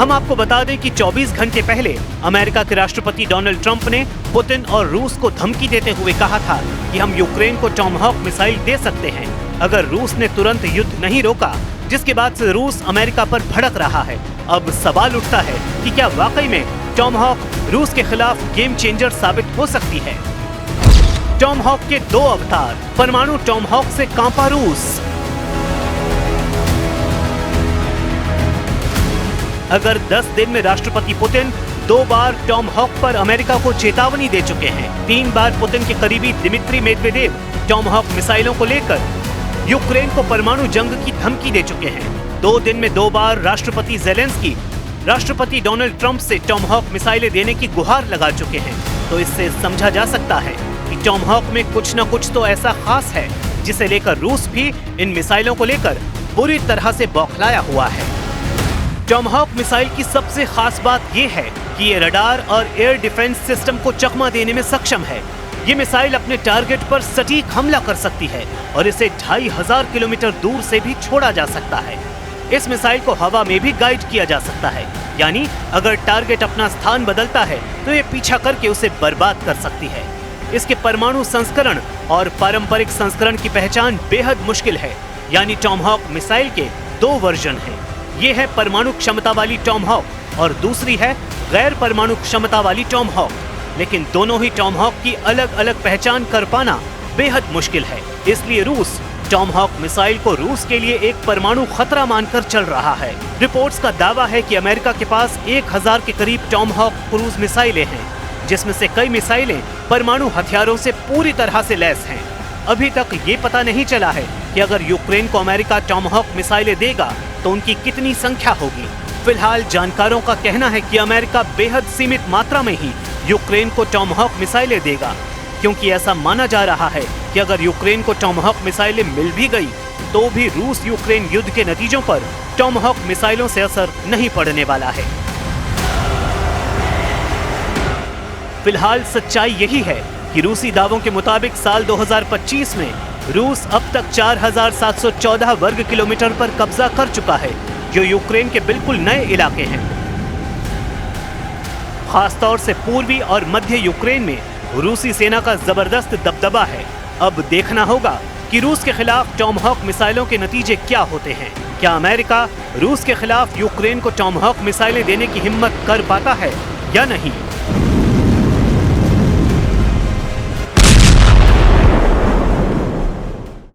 हम आपको बता दें कि 24 घंटे पहले अमेरिका के राष्ट्रपति डोनाल्ड ट्रंप ने पुतिन और रूस को धमकी देते हुए कहा था कि हम यूक्रेन को टॉमहॉक मिसाइल दे सकते हैं अगर रूस ने तुरंत युद्ध नहीं रोका, जिसके बाद से रूस अमेरिका पर भड़क रहा है। अब सवाल उठता है कि क्या वाकई में टॉमहॉक रूस के खिलाफ गेम चेंजर साबित हो सकती है। टॉमहॉक के 2 अवतार, परमाणु टॉमहॉक से कांपा रूस। अगर 10 दिन में राष्ट्रपति पुतिन 2 बार टॉमहॉक पर अमेरिका को चेतावनी दे चुके हैं, 3 बार पुतिन के करीबी दिमित्री मेदवेदेव टॉमहॉक मिसाइलों को लेकर यूक्रेन को परमाणु जंग की धमकी दे चुके हैं, 2 दिन में 2 बार राष्ट्रपति ज़ेलेंस्की राष्ट्रपति डोनाल्ड ट्रंप से टॉमहॉक मिसाइलें देने की गुहार लगा चुके हैं, तो इससे समझा जा सकता है कि टॉमहॉक में कुछ न कुछ तो ऐसा खास है जिसे लेकर रूस भी इन मिसाइलों को लेकर बुरी तरह से बौखलाया हुआ है। टॉमहॉक मिसाइल की सबसे खास बात यह है कि ये रडार और एयर डिफेंस सिस्टम को चकमा देने में सक्षम है। ये मिसाइल अपने टारगेट पर सटीक हमला कर सकती है और इसे 2500 किलोमीटर दूर से भी छोड़ा जा सकता है। इस मिसाइल को हवा में भी गाइड किया जा सकता है, यानी अगर टारगेट अपना स्थान बदलता है तो ये पीछा करके उसे बर्बाद कर सकती है। इसके परमाणु संस्करण और पारंपरिक संस्करण की पहचान बेहद मुश्किल है, यानी टॉमहॉक मिसाइल के 2 वर्जन हैं। ये है परमाणु क्षमता वाली टॉमहॉक और दूसरी है गैर परमाणु क्षमता वाली टॉमहॉक, लेकिन दोनों ही टॉमहॉक की अलग अलग पहचान कर पाना बेहद मुश्किल है। इसलिए रूस टॉमहॉक मिसाइल को रूस के लिए एक परमाणु खतरा मानकर चल रहा है। रिपोर्ट्स का दावा है कि अमेरिका के पास 1000 के करीब टॉमहॉक क्रूज मिसाइलें हैं, जिसमें से कई मिसाइलें परमाणु हथियारों से पूरी तरह से लैस हैं। अभी तक ये पता नहीं चला है कि अगर यूक्रेन को अमेरिका टॉमहॉक मिसाइलें देगा तो उनकी कितनी संख्या होगी। फिलहाल जानकारों का कहना है कि अमेरिका बेहद सीमित मात्रा में ही यूक्रेन को टॉमहॉक मिसाइलें देगा, क्योंकि ऐसा माना जा रहा है कि अगर यूक्रेन को टॉमहॉक मिसाइलें मिल भी गई तो भी रूस यूक्रेन युद्ध के नतीजों पर टॉमहॉक मिसाइलों से असर नहीं पड़ने वाला है। फिलहाल सच्चाई यही है कि रूसी दावों के मुताबिक साल 2025 में रूस अब तक 4714 वर्ग किलोमीटर पर कब्जा कर चुका है, जो यूक्रेन के बिल्कुल नए इलाके हैं। खासतौर से पूर्वी और मध्य यूक्रेन में रूसी सेना का जबरदस्त दबदबा है। अब देखना होगा कि रूस के खिलाफ टॉमहॉक मिसाइलों के नतीजे क्या होते हैं। क्या अमेरिका रूस के खिलाफ यूक्रेन को टॉमहॉक मिसाइलें देने की हिम्मत कर पाता है या नहीं?